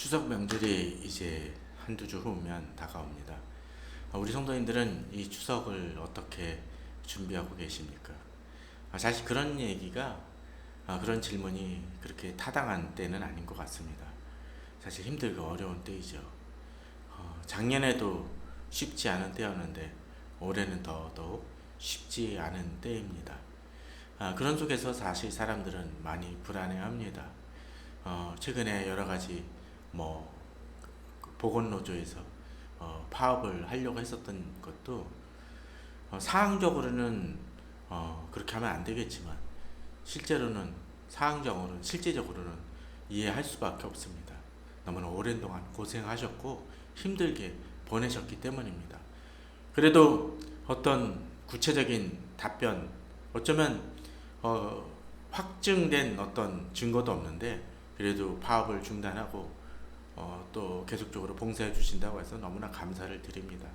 추석 명절이 이제 한두 주 후면 다가옵니다. 우리 성도님들은 이 추석을 어떻게 준비하고 계십니까? 사실 그런 얘기가, 그런 질문이 그렇게 타당한 때는 아닌 것 같습니다. 사실 힘들고 어려운 때이죠. 작년에도 쉽지 않은 때였는데 올해는 더더욱 쉽지 않은 때입니다. 그런 속에서 사실 사람들은 많이 불안해합니다. 최근에 여러 가지 뭐 보건노조에서 파업을 하려고 했었던 것도 사항적으로는 그렇게 하면 안 되겠지만 실제적으로는 이해할 수밖에 없습니다. 너무나 오랜 동안 고생하셨고 힘들게 보내셨기 때문입니다. 그래도 어떤 구체적인 답변, 어쩌면 확증된 어떤 증거도 없는데 그래도 파업을 중단하고 또 계속적으로 봉사해 주신다고 해서 너무나 감사를 드립니다.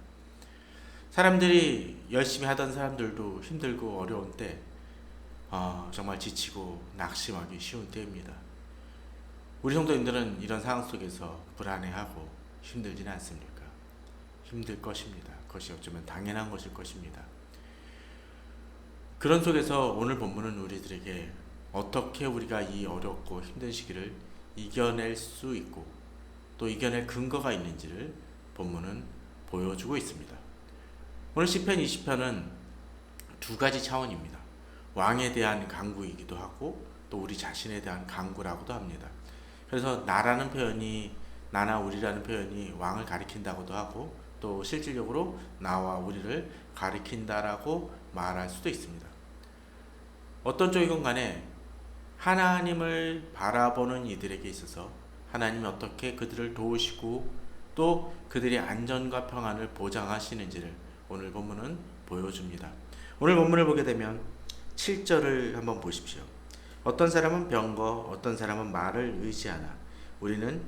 사람들이 열심히 하던 사람들도 힘들고 어려운 때 정말 지치고 낙심하기 쉬운 때입니다. 우리 성도님들은 이런 상황 속에서 불안해하고 힘들지는 않습니까? 힘들 것입니다. 그것이 어쩌면 당연한 것일 것입니다. 그런 속에서 오늘 본문은 우리들에게 어떻게 우리가 이 어렵고 힘든 시기를 이겨낼 수 있고 또 이겨낼 근거가 있는지를 본문은 보여주고 있습니다. 오늘 시편 20편은 두 가지 차원입니다. 왕에 대한 강구이기도 하고 또 우리 자신에 대한 강구라고도 합니다. 그래서 나나 우리라는 표현이 왕을 가리킨다고도 하고 또 실질적으로 나와 우리를 가리킨다라고 말할 수도 있습니다. 어떤 쪽이건 간에 하나님을 바라보는 이들에게 있어서 하나님이 어떻게 그들을 도우시고 또 그들의 안전과 평안을 보장하시는지를 오늘 본문은 보여줍니다. 오늘 본문을 보게 되면 7절을 한번 보십시오. 어떤 사람은 병거, 어떤 사람은 말을 의지하나 우리는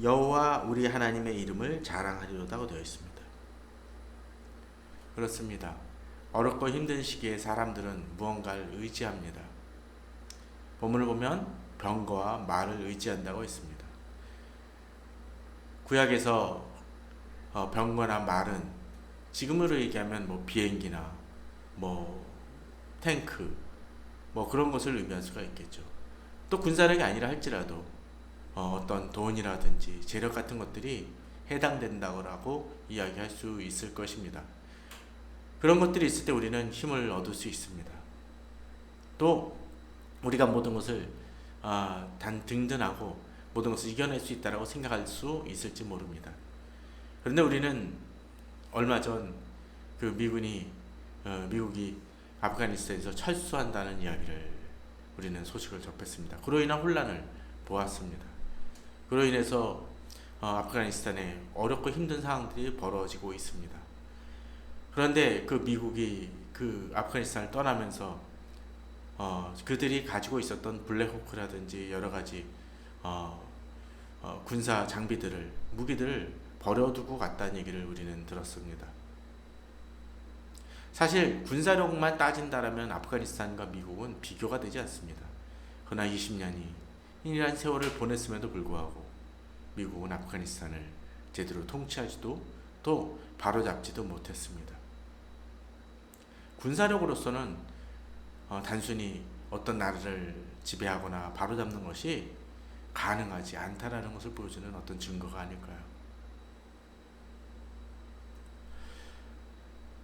여호와 우리 하나님의 이름을 자랑하리로다고 되어 있습니다. 그렇습니다. 어렵고 힘든 시기에 사람들은 무언가를 의지합니다. 본문을 보면 병거와 말을 의지한다고 했습니다. 구약에서 병거나 말은 지금으로 얘기하면 뭐 비행기나 뭐 탱크 뭐 그런 것을 의미할 수가 있겠죠. 또 군사력이 아니라 할지라도 어떤 돈이라든지 재력 같은 것들이 해당된다고 이야기할 수 있을 것입니다. 그런 것들이 있을 때 우리는 힘을 얻을 수 있습니다. 또 우리가 모든 것을 든든하고 모든 것을 이겨낼 수 있다고 생각할 수 있을지 모릅니다. 그런데 우리는 얼마 전 그 미국이 아프가니스탄에서 철수한다는 이야기를 우리는 소식을 접했습니다. 그로 인한 혼란을 보았습니다. 그로 인해서 아프가니스탄에 어렵고 힘든 상황들이 벌어지고 있습니다. 그런데 그 미국이 그 아프가니스탄을 떠나면서 그들이 가지고 있었던 블랙호크라든지 여러 가지 군사 무기들을 버려두고 갔다는 얘기를 우리는 들었습니다. 사실 군사력만 따진다라면 아프가니스탄과 미국은 비교가 되지 않습니다. 그러나 20년이란 세월을 보냈음에도 불구하고 미국은 아프가니스탄을 제대로 통치하지도 또 바로잡지도 못했습니다. 군사력으로서는 단순히 어떤 나라를 지배하거나 바로잡는 것이 가능하지 않다라는 것을 보여주는 어떤 증거가 아닐까요?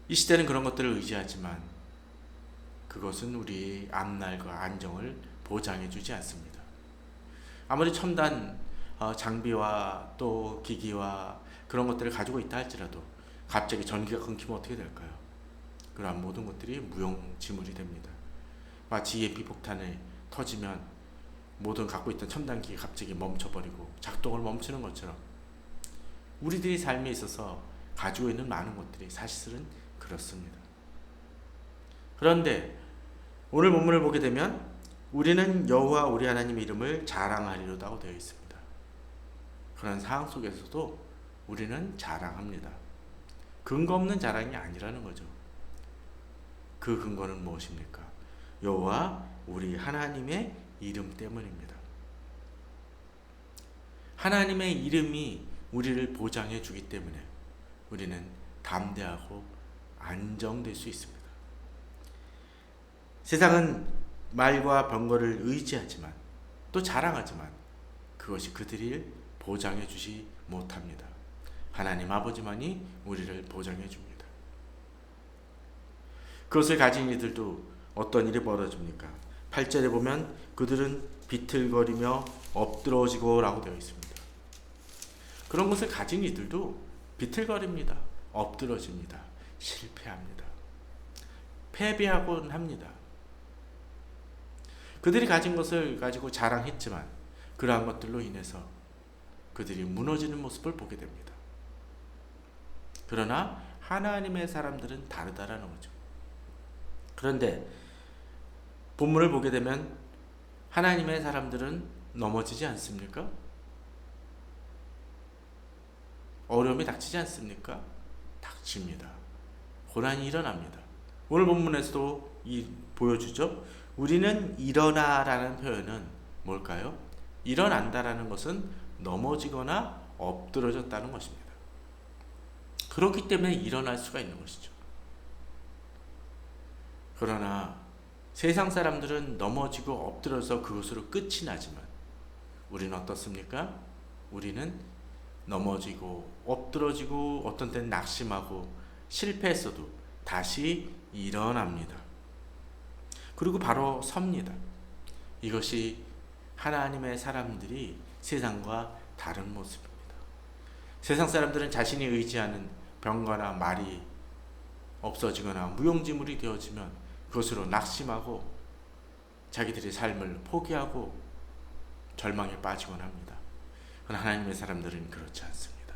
이 시대는 그런 것들을 의지하지만 그것은 우리의 앞날과 안정을 보장해주지 않습니다. 아무리 첨단 장비와 또 기기와 그런 것들을 가지고 있다 할지라도 갑자기 전기가 끊기면 어떻게 될까요? 그러한 모든 것들이 무용지물이 됩니다. 마치 EMP 폭탄이 터지면 모든 갖고 있던 첨단 기기가 갑자기 멈춰버리고 작동을 멈추는 것처럼 우리들의 삶에 있어서 가지고 있는 많은 것들이 사실은 그렇습니다. 그런데 오늘 본문을 보게 되면 우리는 여호와 우리 하나님의 이름을 자랑하리로다고 되어 있습니다. 그런 상황 속에서도 우리는 자랑합니다. 근거 없는 자랑이 아니라는 거죠. 그 근거는 무엇입니까? 여호와 우리 하나님의 이름 때문입니다. 하나님의 이름이 우리를 보장해 주기 때문에 우리는 담대하고 안정될 수 있습니다. 세상은 말과 병거를 의지하지만 또 자랑하지만 그것이 그들을 보장해 주지 못합니다. 하나님 아버지만이 우리를 보장해 줍니다. 그것을 가진 이들도 어떤 일이 벌어집니까? 8절에 보면 그들은 비틀거리며 엎드러지고 라고 되어 있습니다. 그런 것을 가진 이들도 비틀거립니다. 엎드러집니다. 실패합니다. 패배하곤 합니다. 그들이 가진 것을 가지고 자랑했지만 그러한 것들로 인해서 그들이 무너지는 모습을 보게 됩니다. 그러나 하나님의 사람들은 다르다라는 거죠. 그런데 본문을 보게 되면 하나님의 사람들은 넘어지지 않습니까? 어려움이 닥치지 않습니까? 닥칩니다. 고난이 일어납니다. 오늘 본문에서도 보여주죠. 우리는 일어나라는 표현은 뭘까요? 일어난다라는 것은 넘어지거나 엎드러졌다는 것입니다. 그렇기 때문에 일어날 수가 있는 것이죠. 그러나 세상 사람들은 넘어지고 엎드려서 그것으로 끝이 나지만 우리는 어떻습니까? 우리는 넘어지고 엎드러지고 어떤 때는 낙심하고 실패했어도 다시 일어납니다. 그리고 바로 섭니다. 이것이 하나님의 사람들이 세상과 다른 모습입니다. 세상 사람들은 자신이 의지하는 병거나 말이 없어지거나 무용지물이 되어지면 그것으로 낙심하고 자기들의 삶을 포기하고 절망에 빠지곤 합니다. 그러나 하나님의 사람들은 그렇지 않습니다.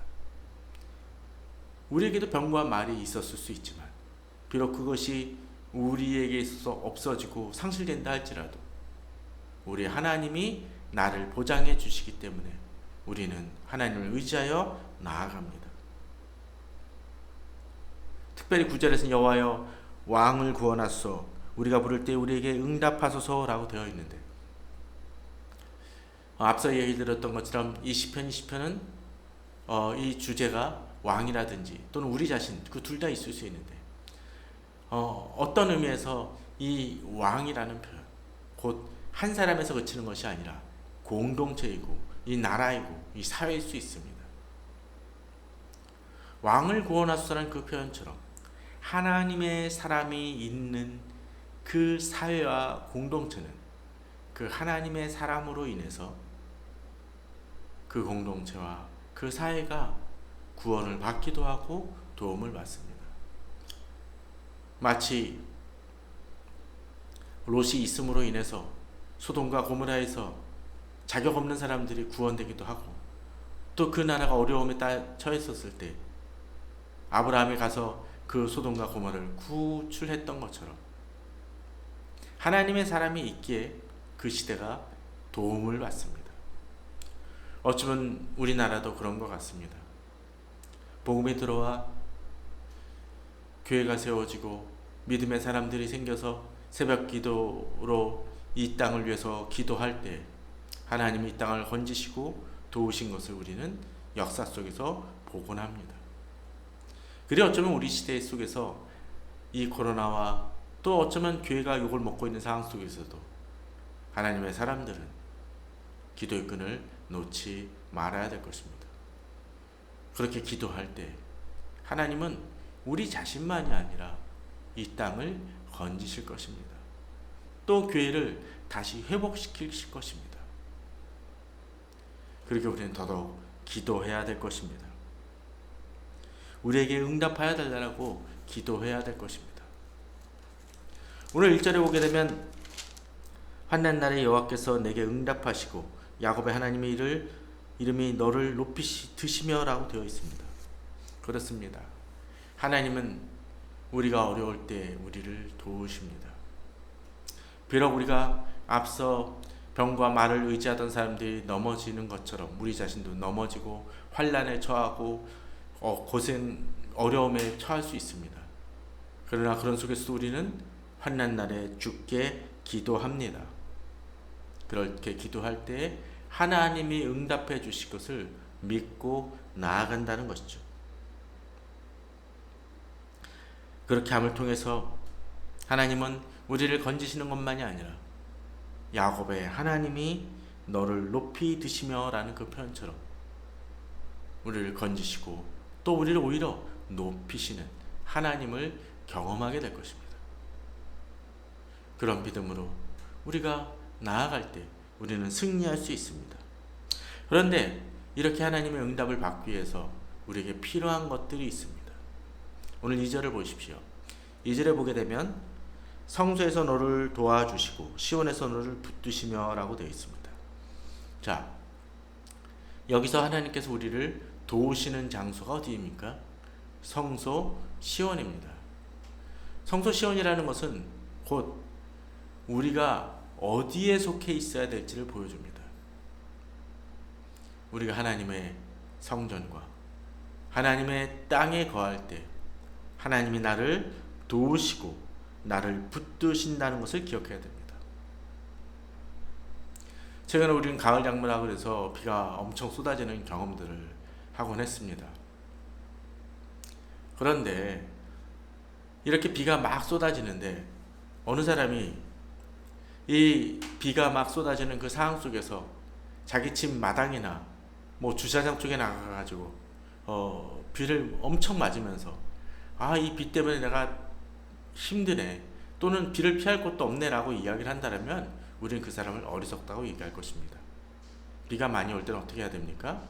우리에게도 병과 말이 있었을 수 있지만 비록 그것이 우리에게 있어서 없어지고 상실된다 할지라도 우리 하나님이 나를 보장해 주시기 때문에 우리는 하나님을 의지하여 나아갑니다. 특별히 9절에서는 여호와여 왕을 구원하소서 우리가 부를 때 우리에게 응답하소서라고 되어 있는데 앞서 얘기 들었던 것처럼 이 시편 20편은 이 주제가 왕이라든지 또는 우리 자신 그 둘 다 있을 수 있는데 어떤 의미에서 이 왕이라는 표현 곧 한 사람에서 그치는 것이 아니라 공동체이고 이 나라이고 이 사회일 수 있습니다. 왕을 구원하소서라는 그 표현처럼 하나님의 사람이 있는 그 사회와 공동체는 그 하나님의 사람으로 인해서 그 공동체와 그 사회가 구원을 받기도 하고 도움을 받습니다. 마치 롯이 있음으로 인해서 소돔과 고모라에서 자격 없는 사람들이 구원되기도 하고 또 그 나라가 어려움에 처했었을 때 아브라함이 가서 그 소돔과 고모라를 구출했던 것처럼 하나님의 사람이 있기에 그 시대가 도움을 받습니다. 어쩌면 우리나라도 그런 것 같습니다. 복음이 들어와 교회가 세워지고 믿음의 사람들이 생겨서 새벽 기도로 이 땅을 위해서 기도할 때 하나님이 이 땅을 건지시고 도우신 것을 우리는 역사 속에서 보곤 합니다. 그래 어쩌면 우리 시대 속에서 이 코로나와 또 어쩌면 교회가 욕을 먹고 있는 상황 속에서도 하나님의 사람들은 기도의 끈을 놓지 말아야 될 것입니다. 그렇게 기도할 때 하나님은 우리 자신만이 아니라 이 땅을 건지실 것입니다. 또 교회를 다시 회복시키실 것입니다. 그렇게 우리는 더더욱 기도해야 될 것입니다. 우리에게 응답하여 달라고 기도해야 될 것입니다. 오늘 1절에 보게 되면 환난 날에 여호와께서 내게 응답하시고 야곱의 하나님의 이름이 너를 높이 드시며 라고 되어 있습니다. 그렇습니다. 하나님은 우리가 어려울 때 우리를 도우십니다. 비록 우리가 앞서 병과 말을 의지하던 사람들이 넘어지는 것처럼 우리 자신도 넘어지고 환난에 처하고 고생, 어려움에 처할 수 있습니다. 그러나 그런 속에서 우리는 환난 날에 주께 기도합니다. 그렇게 기도할 때 하나님이 응답해 주실 것을 믿고 나아간다는 것이죠. 그렇게 함을 통해서 하나님은 우리를 건지시는 것만이 아니라 야곱의 하나님이 너를 높이 드시며 라는 그 표현처럼 우리를 건지시고 또 우리를 오히려 높이시는 하나님을 경험하게 될 것입니다. 그런 믿음으로 우리가 나아갈 때 우리는 승리할 수 있습니다. 그런데 이렇게 하나님의 응답을 받기 위해서 우리에게 필요한 것들이 있습니다. 오늘 2절을 보십시오. 2절에 보게 되면 성소에서 너를 도와주시고 시온에서 너를 붙드시며 라고 되어 있습니다. 자, 여기서 하나님께서 우리를 도우시는 장소가 어디입니까? 성소 시온입니다. 성소 시온이라는 것은 곧 우리가 어디에 속해 있어야 될지를 보여줍니다. 우리가 하나님의 성전과 하나님의 땅에 거할 때 하나님이 나를 도우시고 나를 붙드신다는 것을 기억해야 됩니다. 최근에 우리는 가을 양문하고 그래서 비가 엄청 쏟아지는 경험들을 하곤 했습니다. 그런데 이렇게 비가 막 쏟아지는데 어느 사람이 이 비가 막 쏟아지는 그 상황 속에서 자기 집 마당이나 뭐 주차장 쪽에 나가가지고 비를 엄청 맞으면서 이 비 때문에 내가 힘드네 또는 비를 피할 곳도 없네 라고 이야기를 한다면 우리는 그 사람을 어리석다고 얘기할 것입니다. 비가 많이 올 때는 어떻게 해야 됩니까?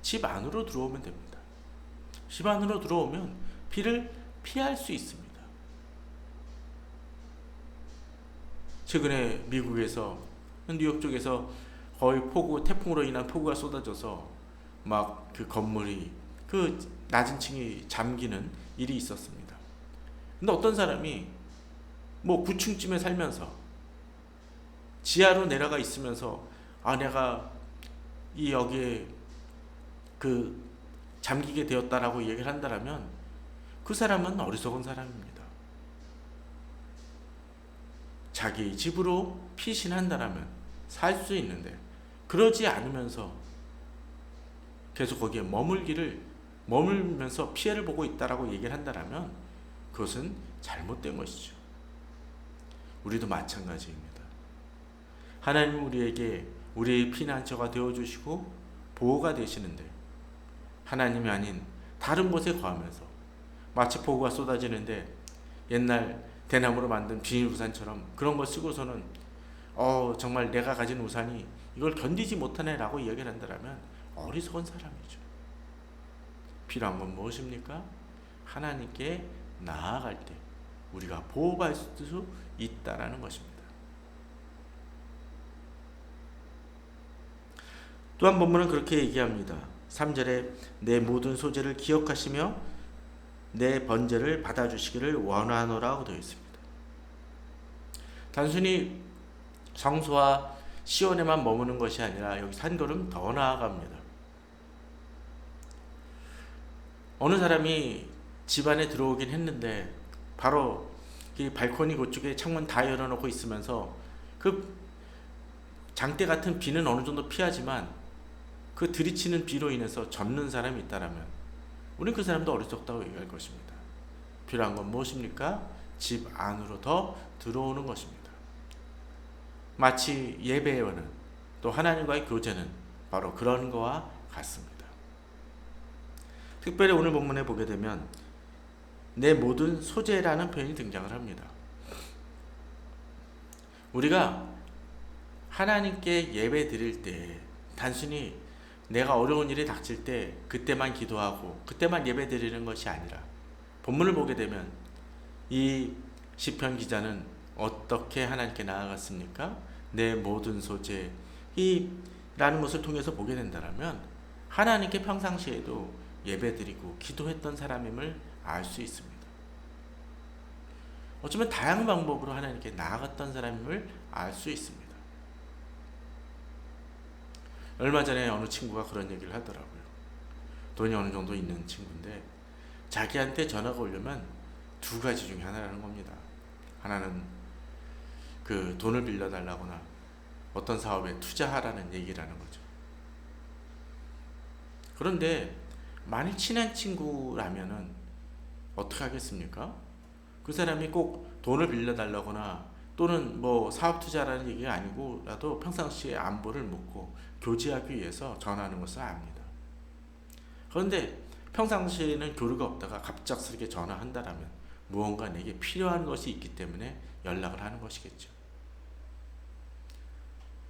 집 안으로 들어오면 됩니다. 집 안으로 들어오면 비를 피할 수 있습니다. 최근에 미국에서 뉴욕 쪽에서 거의 태풍으로 인한 폭우가 쏟아져서 막 그 건물이 그 낮은 층이 잠기는 일이 있었습니다. 근데 어떤 사람이 뭐 9층쯤에 살면서 지하로 내려가 있으면서 내가 여기에 그 잠기게 되었다라고 얘기를 한다면 그 사람은 어리석은 사람입니다. 자기 집으로 피신한다면 살 수 있는데 그러지 않으면서 계속 거기에 머물면서 피해를 보고 있다라고 얘기를 한다면 그것은 잘못된 것이죠. 우리도 마찬가지입니다. 하나님은 우리에게 우리의 피난처가 되어주시고 보호가 되시는데 하나님이 아닌 다른 곳에 거하면서 마치 폭우가 쏟아지는데 옛날 대나무로 만든 비닐 우산처럼 그런 걸 쓰고서는 정말 내가 가진 우산이 이걸 견디지 못하네 라고 이야기를 한다면 어리석은 사람이죠. 필요한 건 무엇입니까? 하나님께 나아갈 때 우리가 보호받을 수 있다는 것입니다. 또한 본문은 그렇게 얘기합니다. 3절에 내 모든 소재를 기억하시며 내 번제를 받아주시기를 원하노라고 되어 있습니다. 단순히 성소와 시온에만 머무는 것이 아니라 여기 한 걸음 더 나아갑니다. 어느 사람이 집 안에 들어오긴 했는데 바로 이 발코니 그쪽에 창문 다 열어놓고 있으면서 그 장대 같은 비는 어느 정도 피하지만 그 들이치는 비로 인해서 젖는 사람이 있다면 우리는 그 사람도 어리석다고 얘기할 것입니다. 필요한 건 무엇입니까? 집 안으로 더 들어오는 것입니다. 마치 예배는 또 하나님과의 교제는 바로 그런 거와 같습니다. 특별히 오늘 본문에 보게 되면 내 모든 소재라는 표현이 등장을 합니다. 우리가 하나님께 예배 드릴 때 단순히 내가 어려운 일이 닥칠 때 그때만 기도하고 그때만 예배 드리는 것이 아니라 본문을 보게 되면 이 시편 기자는 어떻게 하나님께 나아갔습니까? 내 모든 소재 라는 것을 통해서 보게 된다면 하나님께 평상시에도 예배드리고 기도했던 사람임을 알 수 있습니다. 어쩌면 다양한 방법으로 하나님께 나아갔던 사람임을 알 수 있습니다. 얼마 전에 어느 친구가 그런 얘기를 하더라고요. 돈이 어느 정도 있는 친구인데 자기한테 전화가 오려면 두 가지 중에 하나라는 겁니다. 하나는 그 돈을 빌려달라거나 어떤 사업에 투자하라는 얘기라는 거죠. 그런데 만일 친한 친구라면은 어떻게 하겠습니까? 그 사람이 꼭 돈을 빌려달라거나 또는 뭐 사업 투자라는 얘기가 아니고라도 평상시에 안부를 묻고 교제하기 위해서 전화하는 것을 압니다. 그런데 평상시에는 교류가 없다가 갑작스럽게 전화한다라면 무언가 내게 필요한 것이 있기 때문에 연락을 하는 것이겠죠.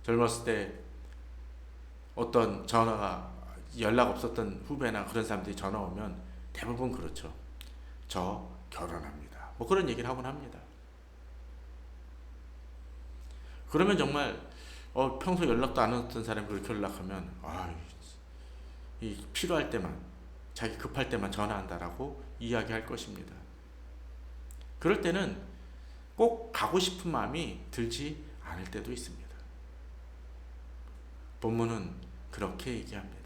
젊었을 때 어떤 연락 없었던 후배나 그런 사람들이 전화 오면 대부분 그렇죠. 저 결혼합니다. 뭐 그런 얘기를 하곤 합니다. 그러면 정말 평소 연락도 안 했던 사람이 그렇게 연락하면 이 필요할 때만 자기 급할 때만 전화한다라고 이야기할 것입니다. 그럴 때는 꼭 가고 싶은 마음이 들지 않을 때도 있습니다. 본문은 그렇게 얘기합니다.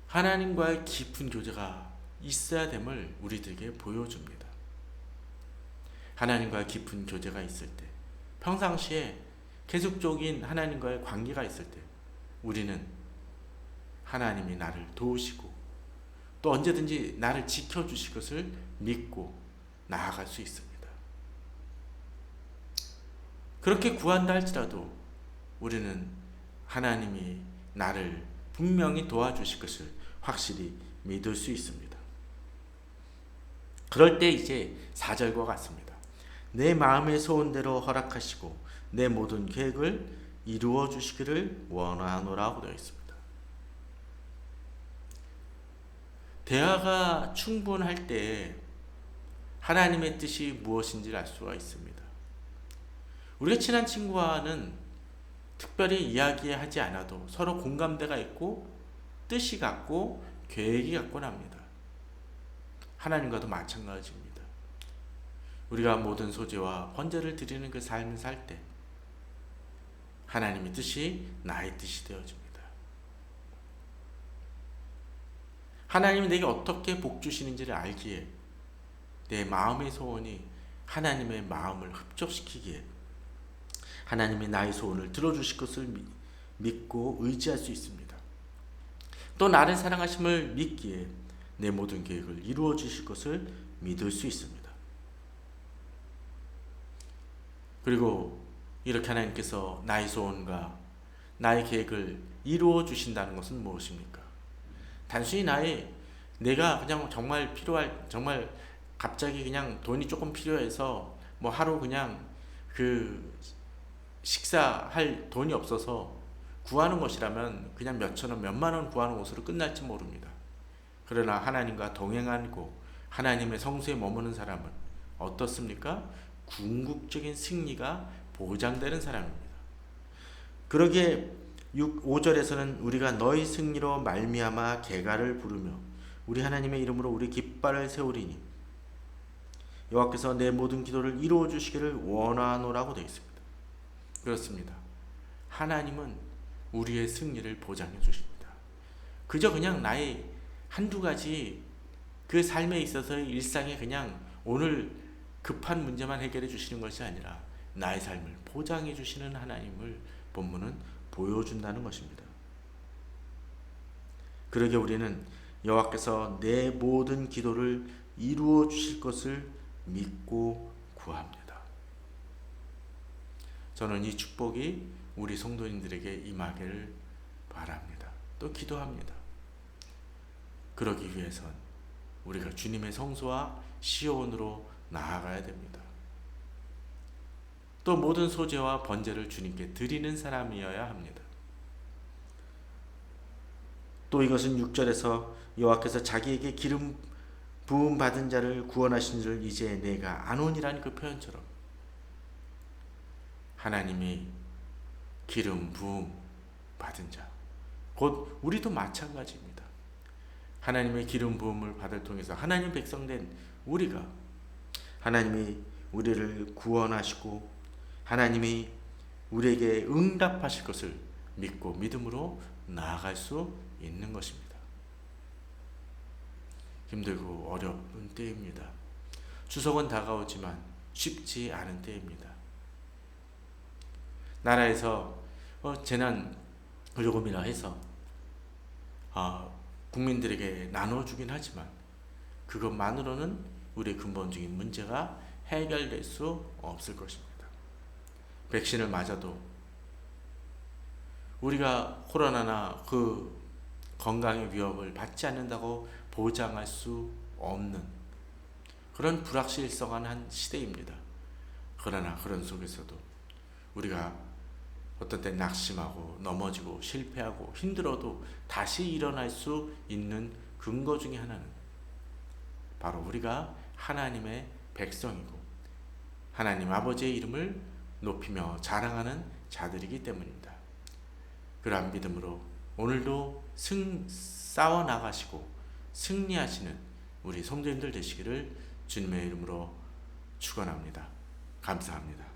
하나님과의 깊은 교제가 있어야 됨을 우리들에게 보여줍니다. 하나님과의 깊은 교제가 있을 때, 평상시에 계속적인 하나님과의 관계가 있을 때 우리는 하나님이 나를 도우시고 또 언제든지 나를 지켜주실 것을 믿고 나아갈 수 있습니다. 그렇게 구한다 할지라도 우리는 하나님이 나를 분명히 도와주실 것을 확실히 믿을 수 있습니다. 그럴 때 이제 4절과 같습니다. 내 마음의 소원대로 허락하시고 내 모든 계획을 이루어 주시기를 원하노라고 되어 있습니다. 대화가 충분할 때 하나님의 뜻이 무엇인지를 알 수가 있습니다. 우리가 친한 친구와는 특별히 이야기하지 않아도 서로 공감대가 있고 뜻이 같고 계획이 같곤 합니다. 하나님과도 마찬가지입니다. 우리가 모든 소재와 번제를 드리는 그 삶을 살 때 하나님의 뜻이 나의 뜻이 되어집니다. 하나님이 내게 어떻게 복 주시는지를 알기에 내 마음의 소원이 하나님의 마음을 흡족시키기에 하나님이 나의 소원을 들어주실 것을 믿고 의지할 수 있습니다. 또 나를 사랑하심을 믿기에 내 모든 계획을 이루어 주실 것을 믿을 수 있습니다. 그리고 이렇게 하나님께서 나의 소원과 나의 계획을 이루어 주신다는 것은 무엇입니까? 단순히 내가 그냥 정말 정말 갑자기 그냥 돈이 조금 필요해서 뭐 하루 그냥 그 식사할 돈이 없어서 구하는 것이라면 그냥 몇천 원, 몇만 원 구하는 것으로 끝날지 모릅니다. 그러나 하나님과 동행하고 하나님의 성수에 머무는 사람은 어떻습니까? 궁극적인 승리가 보장되는 사람입니다. 그러기에 5절에서는 우리가 너희 승리로 말미암아 개가를 부르며 우리 하나님의 이름으로 우리 깃발을 세우리니 여호와께서 내 모든 기도를 이루어 주시기를 원하노라고 되어 있습니다. 그렇습니다. 하나님은 우리의 승리를 보장해 주십니다. 그저 그냥 나의 한두 가지 그 삶에 있어서의 일상에 그냥 오늘 급한 문제만 해결해 주시는 것이 아니라 나의 삶을 보장해 주시는 하나님을 본문은 보여준다는 것입니다. 그러게 우리는 여호와께서 내 모든 기도를 이루어 주실 것을 믿고 구합니다. 저는 이 축복이 우리 성도님들에게 임하기를 바랍니다. 또 기도합니다. 그러기 위해선 우리가 주님의 성소와 시온으로 나아가야 됩니다. 또 모든 소재와 번제를 주님께 드리는 사람이어야 합니다. 또 이것은 6절에서 여호와께서 자기에게 기름 부음 받은 자를 구원하신 줄 이제 내가 아노니라는 그 표현처럼 하나님이 기름 부음 받은 자, 곧 우리도 마찬가지입니다. 하나님의 기름 부음을 받을 통해서 하나님 백성된 우리가 하나님이 우리를 구원하시고 하나님이 우리에게 응답하실 것을 믿고 믿음으로 나아갈 수 있는 것입니다. 힘들고 어려운 때입니다. 추석은 다가오지만 쉽지 않은 때입니다. 나라에서 재난 요금이라 해서 국민들에게 나눠주긴 하지만 그것만으로는 우리의 근본적인 문제가 해결될 수 없을 것입니다. 백신을 맞아도 우리가 코로나나 그 건강의 위협을 받지 않는다고 보장할 수 없는 그런 불확실성한 한 시대입니다. 그러나 그런 속에서도 우리가 어떤 때 낙심하고 넘어지고 실패하고 힘들어도 다시 일어날 수 있는 근거 중에 하나는 바로 우리가 하나님의 백성이고 하나님 아버지의 이름을 높이며 자랑하는 자들이기 때문입니다. 그러한 믿음으로 오늘도 싸워 나가시고 승리하시는 우리 성도님들 되시기를 주님의 이름으로 축원합니다. 감사합니다.